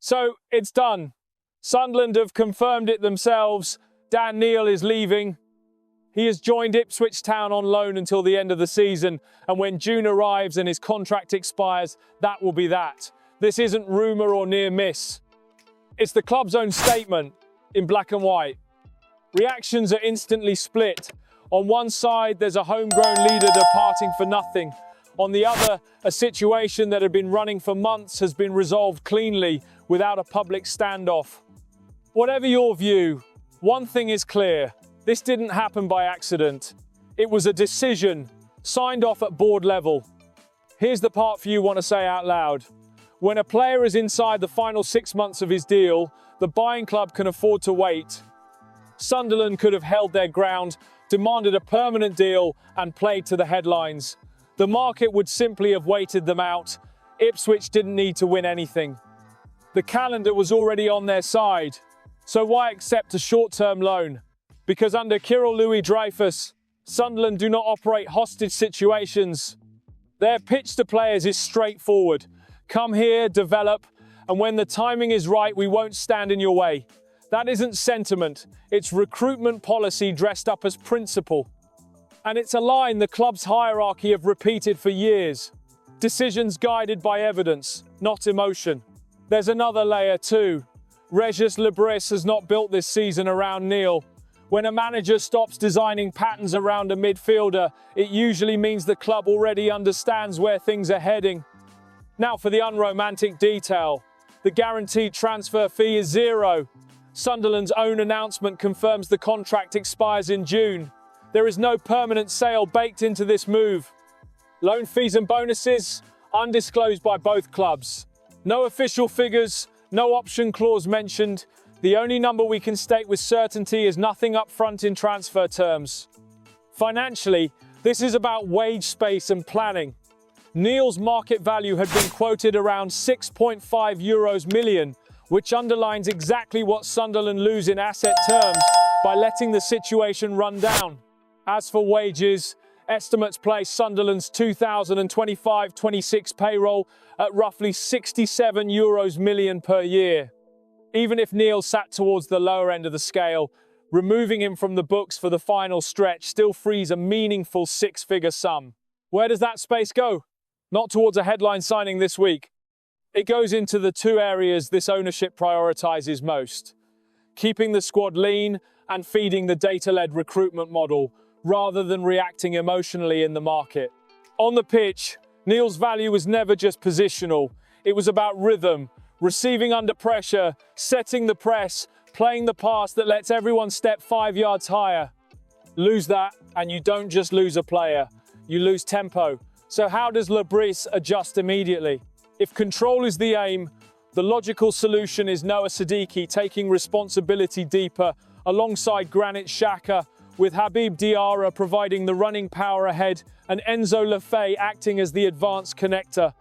So it's done. Sunderland have confirmed it themselves. Dan Neil is leaving. He has joined Ipswich Town on loan until the end of the season, and when June arrives and his contract expires, that will be that. This isn't rumour or near miss. It's the club's own statement in black and white. Reactions are instantly split. On one side, there's a homegrown leader departing for nothing. On the other, a situation that had been running for months has been resolved cleanly without a public standoff. Whatever your view, one thing is clear. This didn't happen by accident. It was a decision, signed off at board level. Here's the part for you want to say out loud. When a player is inside the final 6 months of his deal, the buying club can afford to wait. Sunderland could have held their ground, demanded a permanent deal, and played to the headlines. The market would simply have waited them out. Ipswich didn't need to win anything. The calendar was already on their side. So why accept a short-term loan? Because under Kirill Louis-Dreyfus, Sunderland do not operate hostage situations. Their pitch to players is straightforward. Come here, develop, and when the timing is right, we won't stand in your way. That isn't sentiment, it's recruitment policy dressed up as principle. And it's a line the club's hierarchy have repeated for years. Decisions guided by evidence, not emotion. There's another layer too. Regis Lebris has not built this season around Neil. When a manager stops designing patterns around a midfielder, it usually means the club already understands where things are heading. Now for the unromantic detail. The guaranteed transfer fee is zero. Sunderland's own announcement confirms the contract expires in June. There is no permanent sale baked into this move. Loan fees and bonuses, undisclosed by both clubs. No official figures, no option clause mentioned. The only number we can state with certainty is nothing up front in transfer terms. Financially, this is about wage space and planning. Neil's market value had been quoted around €6.5 million, which underlines exactly what Sunderland lose in asset terms by letting the situation run down. As for wages, estimates place Sunderland's 2025-26 payroll at roughly €67 million per year. Even if Neil sat towards the lower end of the scale, removing him from the books for the final stretch still frees a meaningful six-figure sum. Where does that space go? Not towards a headline signing this week. It goes into the two areas this ownership prioritizes most: keeping the squad lean and feeding the data-led recruitment model, rather than reacting emotionally in the market. On the pitch, Neil's value was never just positional. It was about rhythm, receiving under pressure, setting the press, playing the pass that lets everyone step 5 yards higher. Lose that, and you don't just lose a player, you lose tempo. So how does Lebris adjust immediately? If control is the aim, the logical solution is Noah Siddiqui taking responsibility deeper, alongside Granit Xhaka, with Habib Diarra providing the running power ahead and Enzo Lefebvre acting as the advanced connector.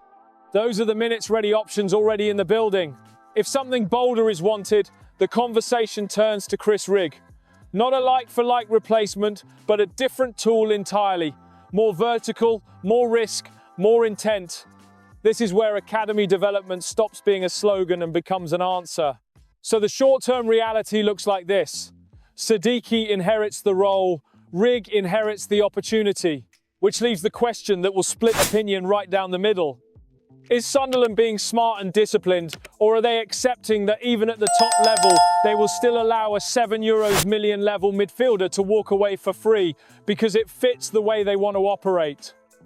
Those are the minutes-ready options already in the building. If something bolder is wanted, the conversation turns to Chris Rigg. Not a like-for-like replacement, but a different tool entirely. More vertical, more risk, more intent. This is where academy development stops being a slogan and becomes an answer. So the short-term reality looks like this. Siddiqui inherits the role, Rigg inherits the opportunity, which leaves the question that will split opinion right down the middle. Is Sunderland being smart and disciplined, or are they accepting that even at the top level, they will still allow a €7 million level midfielder to walk away for free because it fits the way they want to operate?